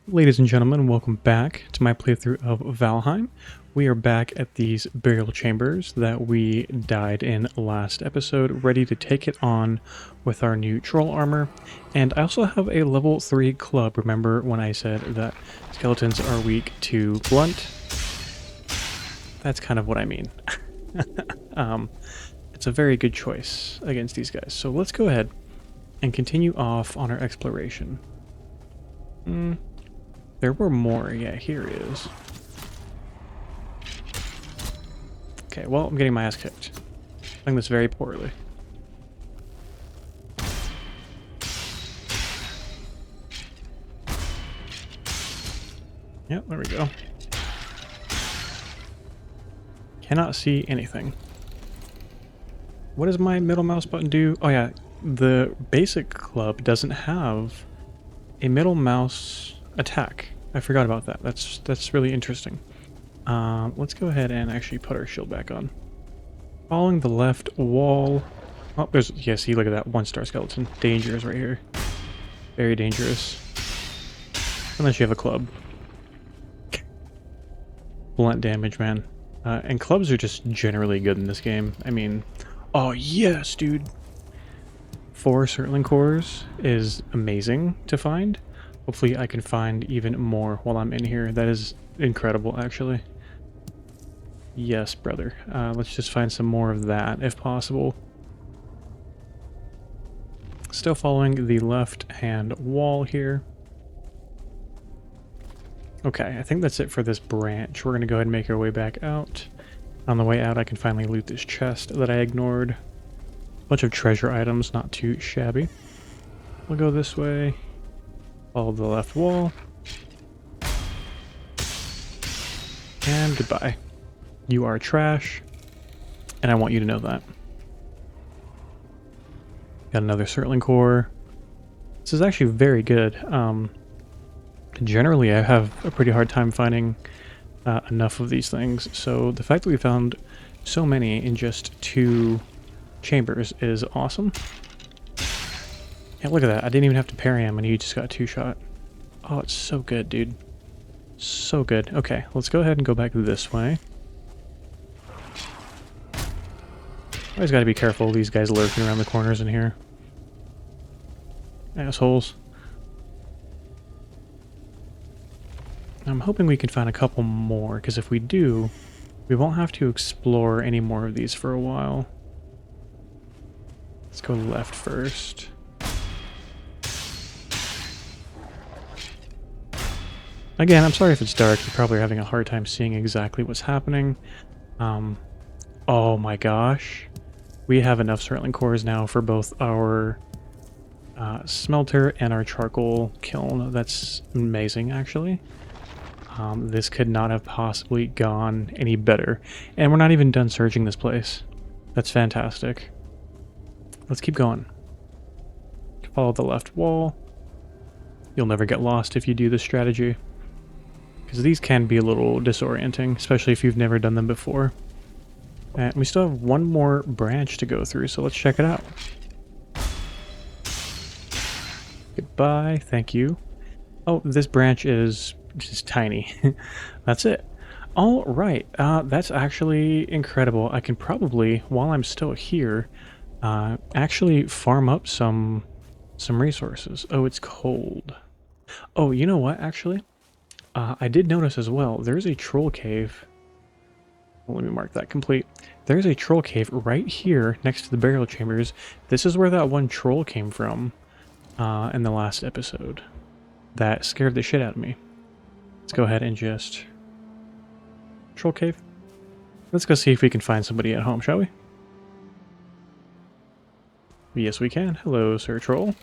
Ladies and gentlemen, welcome back to my playthrough of Valheim. We are back at these burial chambers that we died in last episode, ready to take it on with our new troll armor. And I also have a level 3 club. Remember when I said that skeletons are weak to blunt? That's kind of what I mean. It's a very good choice against these guys. So let's go ahead and continue off on our exploration. There were more. Yeah, here is. Okay, well, I'm getting my ass kicked. Playing this very poorly. Yep, there we go. Cannot see anything. What does my middle mouse button do? Oh yeah, the basic club doesn't have a middle mouse attack. I forgot about that. That's really interesting. Let's go ahead and actually put our shield back on. Following the left wall. Oh, there's, yeah, see, look at that 1-star skeleton. Dangerous right here. Very dangerous. Unless you have a club. Blunt damage, man. And clubs are just generally good in this game. I mean, oh yes, dude. 4 Surtling cores is amazing to find. Hopefully I can find even more while I'm in here. That is incredible, actually. Yes, brother. Let's just find some more of that, if possible. Still following the left-hand wall here. Okay, I think that's it for this branch. We're going to go ahead and make our way back out. On the way out, I can finally loot this chest that I ignored. Bunch of treasure items, not too shabby. We'll go this way. Follow the left wall. And goodbye. You are trash. And I want you to know that. Got another Surtling core. This is actually very good. Generally, I have a pretty hard time finding enough of these things. So the fact that we found so many in just 2 chambers is awesome. Yeah, look at that. I didn't even have to parry him and he just got 2-shot. Oh, it's so good, dude. So good. Okay, let's go ahead and go back this way. Always gotta be careful, these guys lurking around the corners in here. Assholes. I'm hoping we can find a couple more, because if we do, we won't have to explore any more of these for a while. Let's go left first. Again, I'm sorry if it's dark. You're probably having a hard time seeing exactly what's happening. Oh my gosh. We have enough Surtling cores now for both our smelter and our charcoal kiln. That's amazing, actually. This could not have possibly gone any better. And we're not even done searching this place. That's fantastic. Let's keep going. Follow the left wall. You'll never get lost if you do this strategy. Because these can be a little disorienting, especially if you've never done them before. And we still have one more branch to go through, so let's check it out. Goodbye, thank you. Oh, this branch is just tiny. That's it. All right, that's actually incredible. I can probably, while I'm still here, actually farm up some resources. Oh, it's cold. Oh, you know what, actually? I did notice as well, there's a troll cave. Well, let me mark that complete. There's a troll cave right here next to the burial chambers. This is where that one troll came from in the last episode. That scared the shit out of me. Let's go ahead and just... Troll cave? Let's go see if we can find somebody at home, shall we? Yes, we can. Hello, Sir Troll.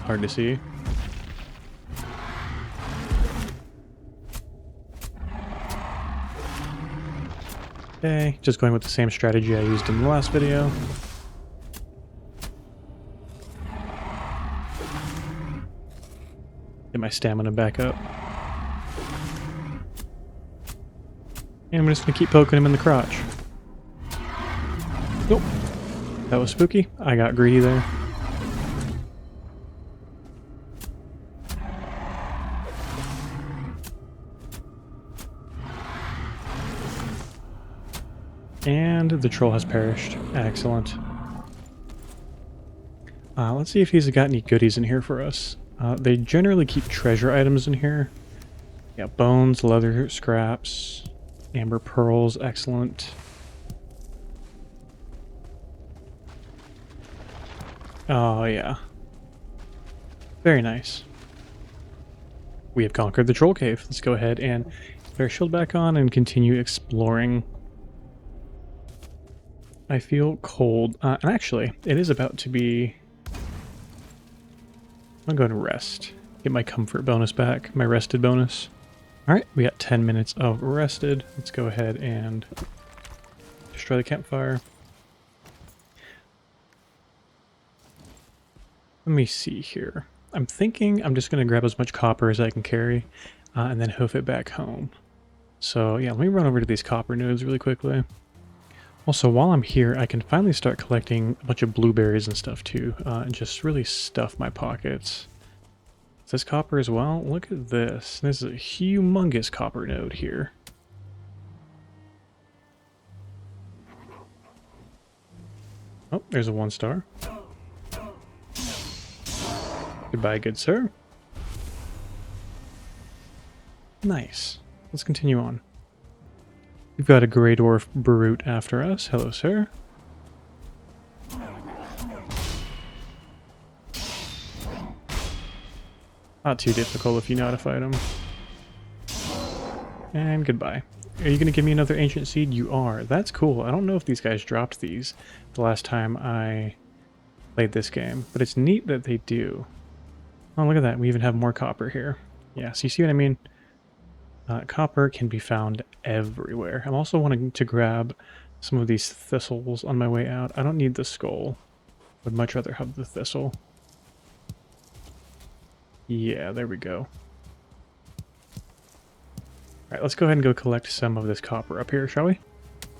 Hard to see. Okay, just going with the same strategy I used in the last video. Get my stamina back up. And I'm just gonna keep poking him in the crotch. Nope. That was spooky. I got greedy there. And the troll has perished. Excellent. Let's see if he's got any goodies in here for us. They generally keep treasure items in here. Yeah, bones, leather, scraps, amber pearls, excellent. Oh, yeah. Very nice. We have conquered the troll cave. Let's go ahead and put our shield back on and continue exploring. I feel cold. And actually, it is about to be... I'm going to rest. Get my comfort bonus back, my rested bonus. Alright, we got 10 minutes of rested. Let's go ahead and destroy the campfire. Let me see here. I'm thinking I'm just going to grab as much copper as I can carry and then hoof it back home. So yeah, let me run over to these copper nodes really quickly. Also, while I'm here, I can finally start collecting a bunch of blueberries and stuff too, and just really stuff my pockets. Is this copper as well? Look at this. This is a humongous copper node here. Oh, there's a 1-star. Goodbye, good sir. Nice. Let's continue on. We've got a Grey Dwarf brute after us. Hello, sir. Not too difficult if you know how to fight him. And goodbye. Are you going to give me another ancient seed? You are. That's cool. I don't know if these guys dropped these the last time I played this game, but it's neat that they do. Oh, look at that. We even have more copper here. Yeah, so you see what I mean? Copper can be found everywhere. I'm also wanting to grab some of these thistles on my way out. I don't need the skull. Would much rather have the thistle. Yeah, there we go. Alright, let's go ahead and go collect some of this copper up here, shall we?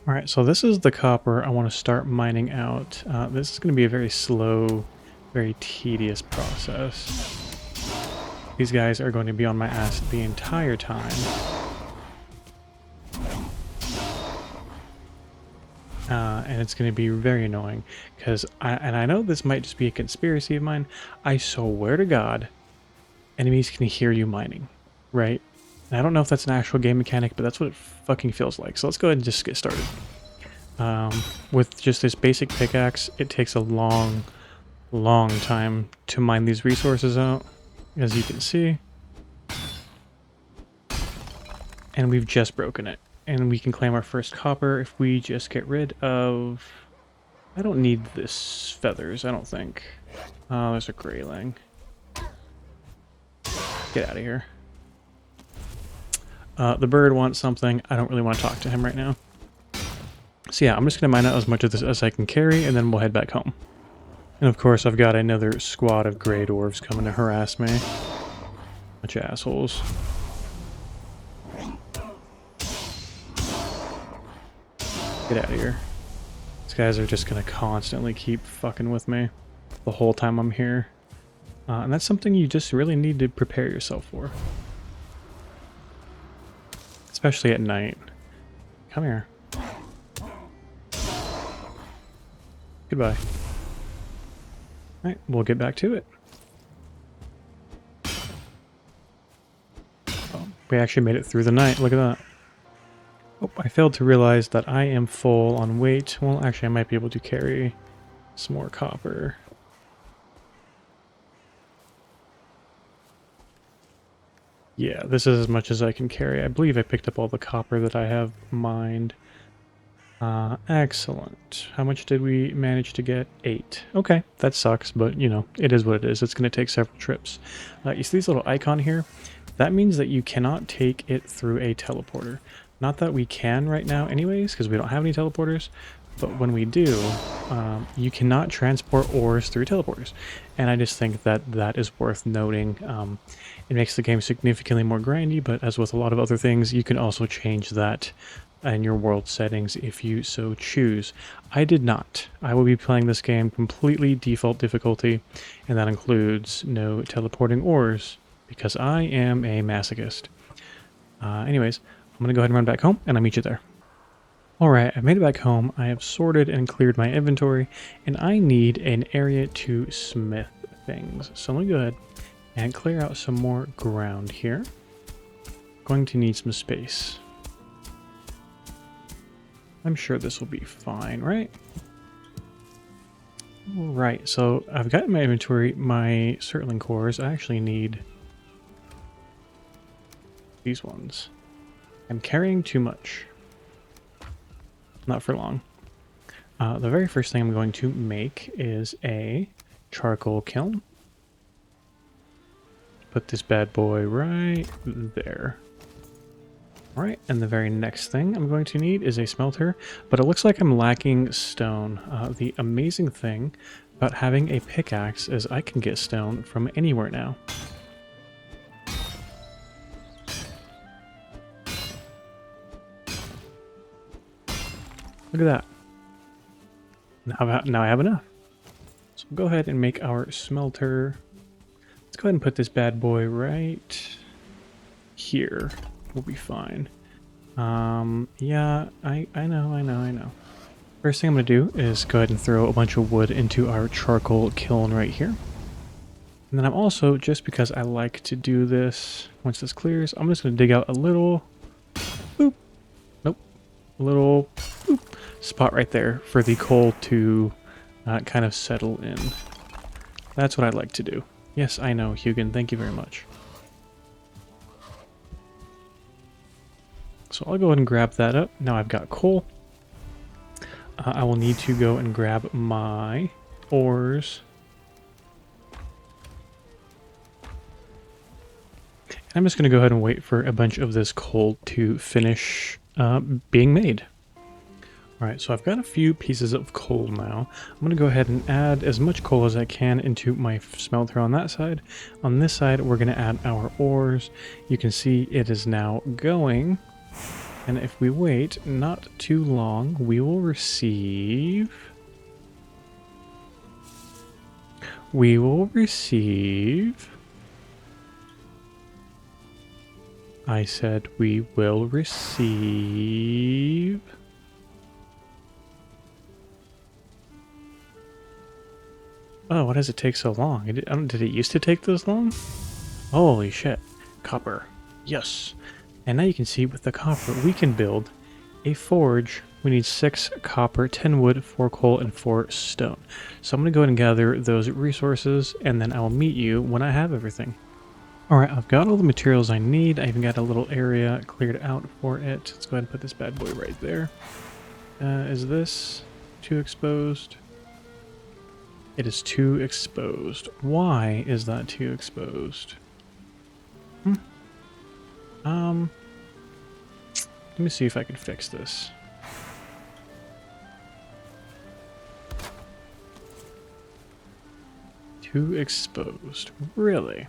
Alright, so this is the copper I want to start mining out. This is going to be a very slow, very tedious process. These guys are going to be on my ass the entire time. And it's going to be very annoying, because I know this might just be a conspiracy of mine. I swear to God, enemies can hear you mining, right? And I don't know if that's an actual game mechanic, but that's what it fucking feels like. So let's go ahead and just get started. With just this basic pickaxe, it takes a long time to mine these resources out, as you can see. And we've just broken it. And we can claim our first copper if we just get rid of... I don't need this feathers, I don't think. Oh, there's a grayling. Get out of here. The bird wants something. I don't really want to talk to him right now. So yeah, I'm just going to mine out as much of this as I can carry, and then we'll head back home. And of course, I've got another squad of Grey Dwarves coming to harass me. Bunch of assholes. Get out of here. These guys are just going to constantly keep fucking with me the whole time I'm here. And that's something you just really need to prepare yourself for. Especially at night. Come here. Goodbye. Alright, we'll get back to it. Oh, we actually made it through the night. Look at that. Oh, I failed to realize that I am full on weight. Well, actually, I might be able to carry some more copper. Yeah, this is as much as I can carry. I believe I picked up all the copper that I have mined. Excellent. How much did we manage to get? 8. Okay, that sucks, but you know, it is what it is. It's going to take several trips. You see this little icon here? That means that you cannot take it through a teleporter. Not that we can right now anyways, because we don't have any teleporters, but when we do, you cannot transport ores through teleporters. And I just think that that is worth noting. It makes the game significantly more grindy, but as with a lot of other things, you can also change that in your world settings if you so choose. I did not. I will be playing this game completely default difficulty, and that includes no teleporting ores, because I am a masochist. Anyways, I'm going to go ahead and run back home, and I'll meet you there. Alright, I've made it back home. I have sorted and cleared my inventory, and I need an area to smith things. So let me go ahead and clear out some more ground here. Going to need some space. I'm sure this will be fine, right? Alright, so I've got in my inventory my Surtling cores. I actually need these ones. I'm carrying too much. Not for long. The very first thing I'm going to make is a charcoal kiln. Put this bad boy right there. Alright, and the very next thing I'm going to need is a smelter, but it looks like I'm lacking stone. The amazing thing about having a pickaxe is I can get stone from anywhere now. Look at that. Now I have enough. So we'll go ahead and make our smelter. Let's go ahead and put this bad boy right here. We'll be fine. Yeah, I know. First thing I'm going to do is go ahead and throw a bunch of wood into our charcoal kiln right here. And then I'm also, just because I like to do this, once this clears, I'm just going to dig out a little, boop, nope, a little boop, spot right there for the coal to kind of settle in. That's what I like to do. Yes, I know, Hugin, thank you very much. So I'll go ahead and grab that up. Now I've got coal. I will need to go and grab my ores. And I'm just going to go ahead and wait for a bunch of this coal to finish being made. Alright, so I've got a few pieces of coal now. I'm going to go ahead and add as much coal as I can into my smelter on that side. On this side, we're going to add our ores. You can see it is now going. And if we wait not too long, we will receive... I said we will receive... Oh, why does it take so long? Did it used to take this long? Holy shit. Copper. Yes. And now you can see with the copper, we can build a forge. We need 6 copper, 10 wood, 4 coal, and 4 stone. So I'm going to go ahead and gather those resources, and then I will meet you when I have everything. Alright, I've got all the materials I need. I even got a little area cleared out for it. Let's go ahead and put this bad boy right there. Is this too exposed? It is too exposed. Why is that too exposed? Let me see if I can fix this. Too exposed. Really?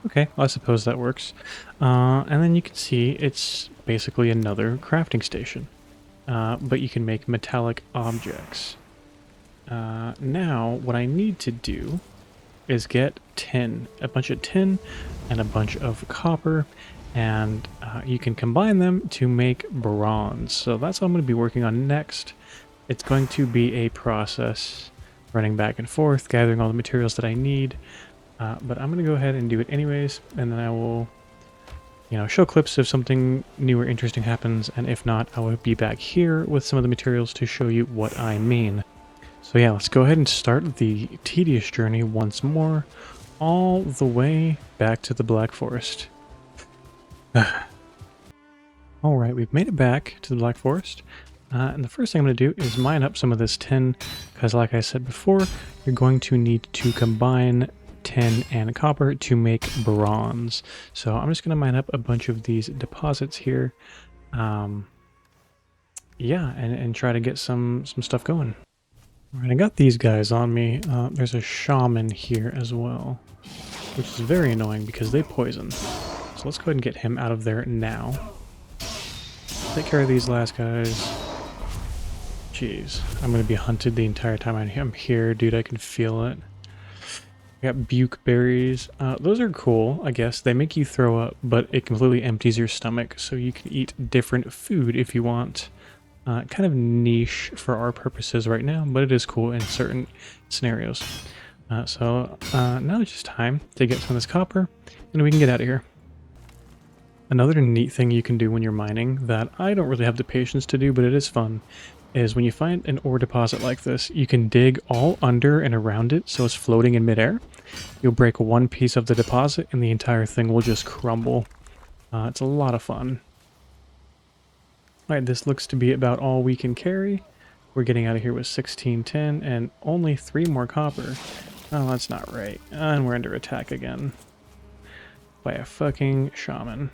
Okay, well, I suppose that works. And then you can see it's basically another crafting station. But you can make metallic objects. Now, what I need to do is get tin, a bunch of tin and a bunch of copper, and you can combine them to make bronze. So that's what I'm going to be working on next. It's going to be a process running back and forth, gathering all the materials that I need. But I'm going to go ahead and do it anyways, and then I will, show clips if something new or interesting happens, and if not, I will be back here with some of the materials to show you what I mean. So yeah, let's go ahead and start the tedious journey once more, all the way back to the Black Forest. Alright, we've made it back to the Black Forest, and the first thing I'm going to do is mine up some of this tin, because like I said before, you're going to need to combine tin and copper to make bronze. So I'm just going to mine up a bunch of these deposits here, yeah, and try to get some stuff going. Alright, I got these guys on me. There's a shaman here as well, which is very annoying because they poison. So let's go ahead and get him out of there now. Take care of these last guys. Jeez, I'm gonna be hunted the entire time I'm here, dude. I can feel it. I got buke berries. Those are cool, I guess. They make you throw up, but it completely empties your stomach, so you can eat different food if you want. Kind of niche for our purposes right now, but it is cool in certain scenarios. So now it's just time to get some of this copper, and we can get out of here. Another neat thing you can do when you're mining that I don't really have the patience to do, but it is fun, is when you find an ore deposit like this, you can dig all under and around it so it's floating in midair. You'll break one piece of the deposit and the entire thing will just crumble. It's a lot of fun. Alright, this looks to be about all we can carry. We're getting out of here with 1610 and only 3 more copper. Oh, that's not right. And we're under attack again. By a fucking shaman.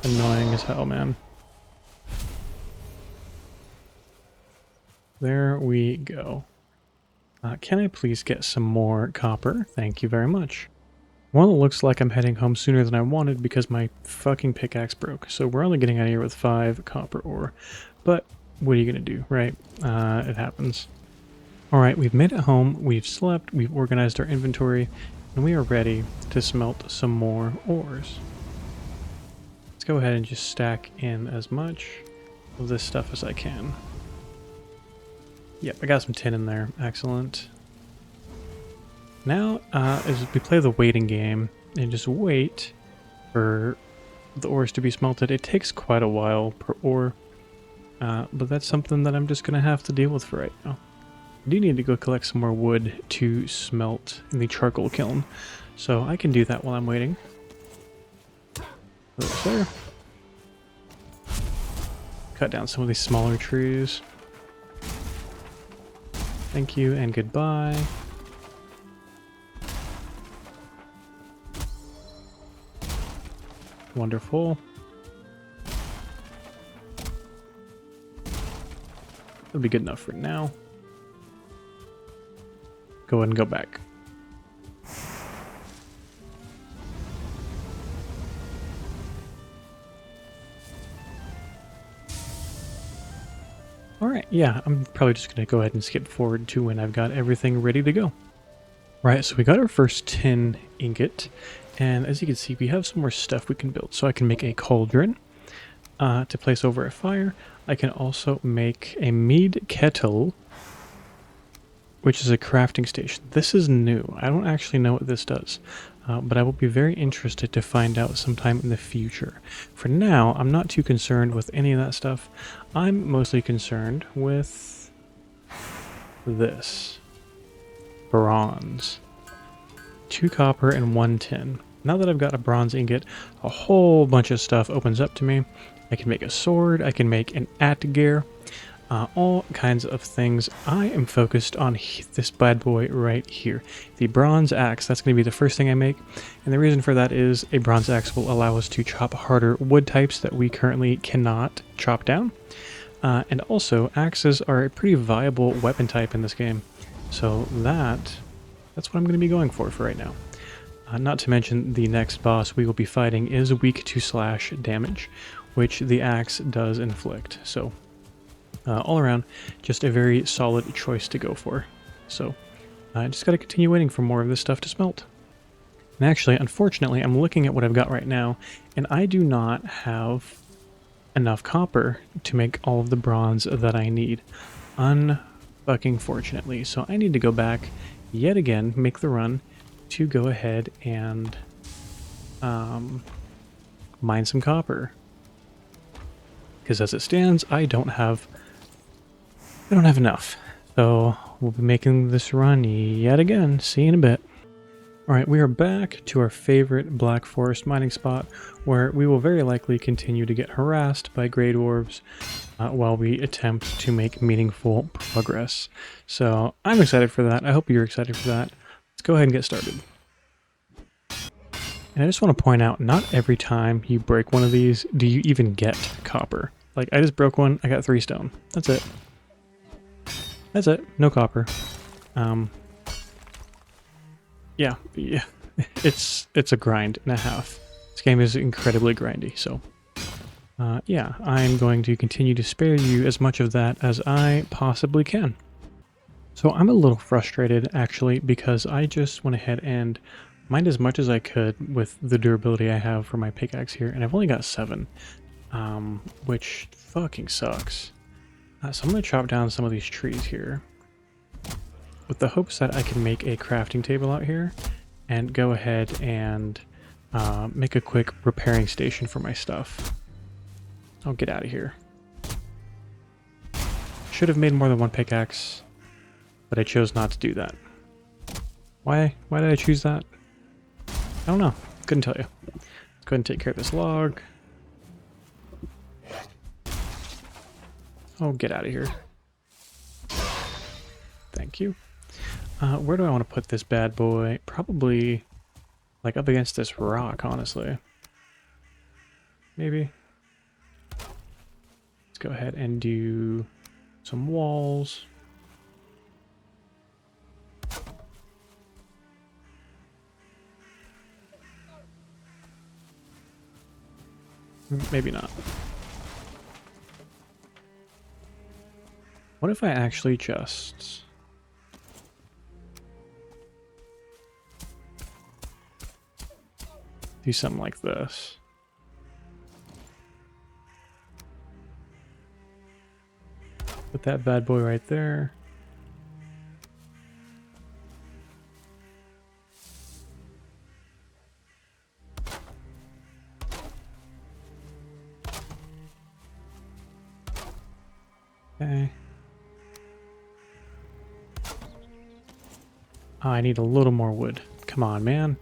Annoying as hell, man. There we go. Can I please get some more copper? Thank you very much. Well, it looks like I'm heading home sooner than I wanted because my fucking pickaxe broke. So we're only getting out of here with 5 copper ore. But what are you going to do, right? It happens. Alright, we've made it home, we've slept, we've organized our inventory, and we are ready to smelt some more ores. Let's go ahead and just stack in as much of this stuff as I can. Yep, I got some tin in there. Excellent. Now, as we play the waiting game and just wait for the ores to be smelted, it takes quite a while per ore, but that's something that I'm just going to have to deal with for right now. I do need to go collect some more wood to smelt in the charcoal kiln, so I can do that while I'm waiting. Over there. Cut down some of these smaller trees. Thank you and goodbye. Wonderful. That'll be good enough for now. Go ahead and go back. Alright, yeah, I'm probably just going to go ahead and skip forward to when I've got everything ready to go. Right, so we got our first tin ingot, and as you can see, we have some more stuff we can build. So I can make a cauldron to place over a fire. I can also make a mead kettle, which is a crafting station. This is new. I don't actually know what this does, but I will be very interested to find out sometime in the future. For now, I'm not too concerned with any of that stuff. I'm mostly concerned with this. Bronze. 2 copper and 1 tin. Now that I've got a bronze ingot, a whole bunch of stuff opens up to me. I can make a sword, I can make an atgear, all kinds of things. I am focused on this bad boy right here. The bronze axe, that's going to be the first thing I make. And the reason for that is a bronze axe will allow us to chop harder wood types that we currently cannot chop down. And also, axes are a pretty viable weapon type in this game. So that's what I'm going to be going for right now. Not to mention the next boss we will be fighting is weak to slash damage, which the axe does inflict. So all around, just a very solid choice to go for. So I just got to continue waiting for more of this stuff to smelt. And actually, unfortunately, I'm looking at what I've got right now, and I do not have enough copper to make all of the bronze that I need. Unfucking fortunately. So I need to go back yet again, make the run to go ahead and mine some copper. Because as it stands, I don't have enough. So we'll be making this run yet again. See you in a bit. Alright, we are back to our favorite Black Forest mining spot, where we will very likely continue to get harassed by Grey Dwarves while we attempt to make meaningful progress. So I'm excited for that. I hope you're excited for that. Let's go ahead and get started. And I just want to point out, not every time you break one of these do you even get copper. Like, I just broke one, I got 3 stone. That's it. That's it. No copper. Yeah. It's a grind and a half. This game is incredibly grindy, so yeah, I'm going to continue to spare you as much of that as I possibly can. So I'm a little frustrated, actually, because I just went ahead and mined as much as I could with the durability I have for my pickaxe here, and I've only got 7, which fucking sucks. So I'm going to chop down some of these trees here, with the hopes that I can make a crafting table out here, and go ahead and make a quick repairing station for my stuff. I'll get out of here. Should have made more than one pickaxe, but I chose not to do that. Why did I choose that? I don't know. Couldn't tell you. Let's go ahead and take care of this log. Oh, get out of here. Thank you. Where do I want to put this bad boy? Probably like up against this rock, honestly. Maybe. Let's go ahead and do some walls. Maybe not. What if I actually just... do something like this? Put that bad boy right there. Okay. Oh, I need a little more wood. Come on, man.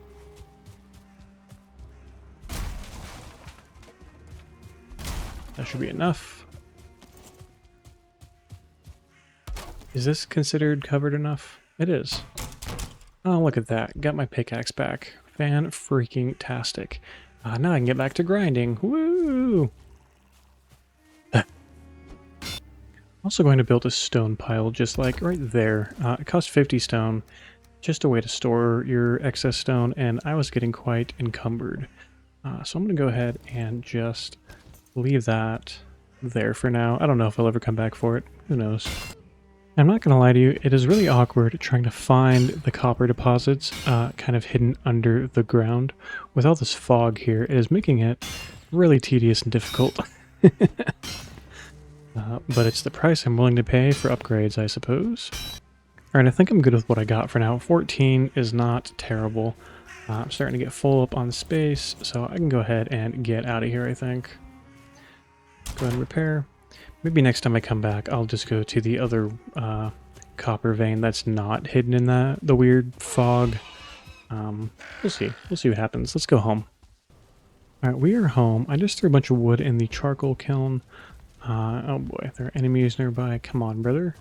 That should be enough. Is this considered covered enough? It is. Oh, look at that. Got my pickaxe back. Fan-freaking-tastic. Now I can get back to grinding. Woo! Also going to build a stone pile just like right there. It cost 50 stone. Just a way to store your excess stone, and I was getting quite encumbered. So I'm going to go ahead and just leave that there for now. I don't know if I'll ever come back for it. Who knows? I'm not going to lie to you, it is really awkward trying to find the copper deposits kind of hidden under the ground. With all this fog here, it is making it really tedious and difficult. But it's the price I'm willing to pay for upgrades, I suppose. Alright, I think I'm good with what I got for now. 14 is not terrible. I'm starting to get full up on space, so I can go ahead and get out of here, I think. Go ahead and repair. Maybe next time I come back, I'll just go to the other copper vein that's not hidden in the weird fog. We'll see. We'll see what happens. Let's go home. Alright, we are home. I just threw a bunch of wood in the charcoal kiln. Oh boy, there are enemies nearby. Come on, brother.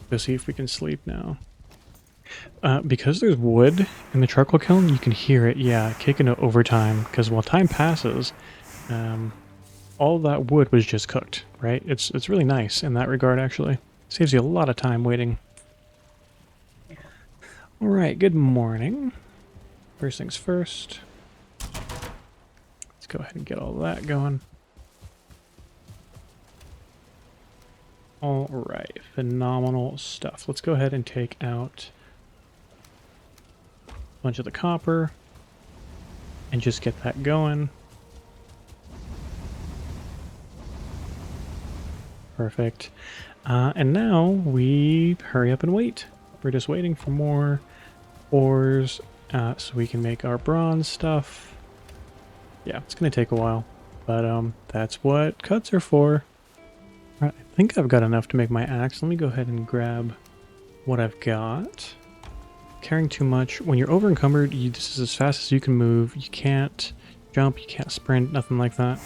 Go see if we can sleep now. Because there's wood in the charcoal kiln, you can hear it, yeah, kick into overtime. Because while time passes, all that wood was just cooked, right? It's really nice in that regard, actually. Saves you a lot of time waiting. Alright, good morning. First things first. Let's go ahead and get all that going. Alright, phenomenal stuff. Let's go ahead and take out a bunch of the copper and just get that going. Perfect. And now we hurry up and wait. We're just waiting for more ores so we can make our bronze stuff. Yeah, it's going to take a while, but that's what cuts are for. Alright, I think I've got enough to make my axe. Let me go ahead and grab what I've got. Carrying too much. When you're over encumbered, this is as fast as you can move. You can't jump, you can't sprint, nothing like that.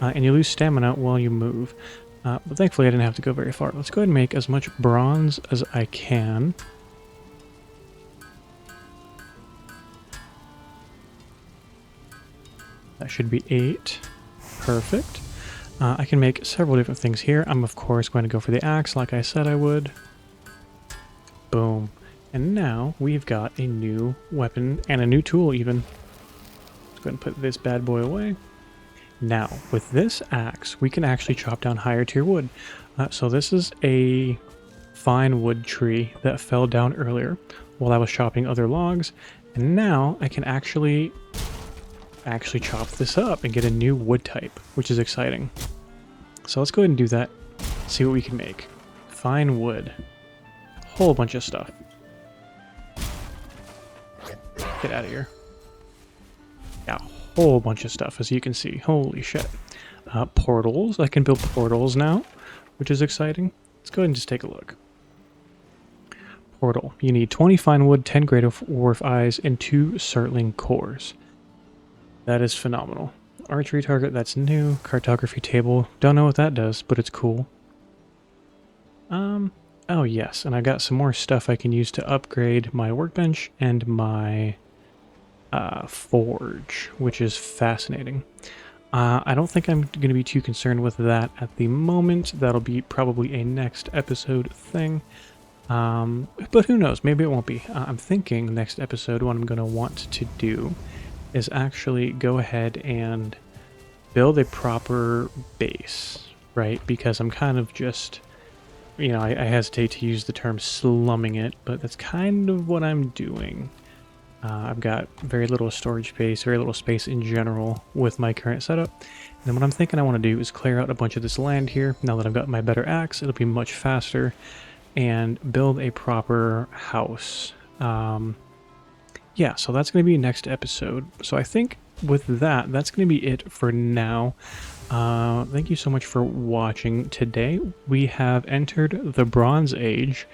And you lose stamina while you move. But thankfully I didn't have to go very far. Let's go ahead and make as much bronze as I can. That should be 8. Perfect. I can make several different things here. I'm of course going to go for the axe like I said I would. Boom. And now we've got a new weapon and a new tool even. go ahead and put this bad boy away. Now, with this axe, we can actually chop down higher tier wood. So this is a fine wood tree that fell down earlier while I was chopping other logs. And now I can actually chop this up and get a new wood type, which is exciting. So let's go ahead and do that, see what we can make. Fine wood. Whole bunch of stuff. Get out of here. Yeah, a whole bunch of stuff, as you can see. Holy shit. Portals. I can build portals now, which is exciting. Let's go ahead and just take a look. Portal. You need 20 fine wood, 10 great dwarf eyes, and 2 surtling cores. That is phenomenal. Archery target, that's new. Cartography table. Don't know what that does, but it's cool. Oh yes, and I got some more stuff I can use to upgrade my workbench and my forge, which is fascinating. I don't think I'm going to be too concerned with that at the moment. That'll be probably a next episode thing. But who knows? Maybe it won't be. I'm thinking next episode what I'm going to want to do is actually go ahead and build a proper base, right? Because I'm kind of just, you know, I hesitate to use the term slumming it, but that's kind of what I'm doing. I've got very little storage space, very little space in general with my current setup. And then what I'm thinking I want to do is clear out a bunch of this land here. Now that I've got my better axe, it'll be much faster, and build a proper house. Yeah, so that's going to be next episode. So I think with that, that's going to be it for now. Thank you so much for watching today. We have entered the Bronze Age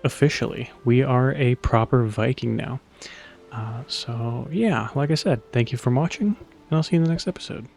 officially. We are a proper Viking now. So yeah, like I said, thank you for watching, and I'll see you in the next episode.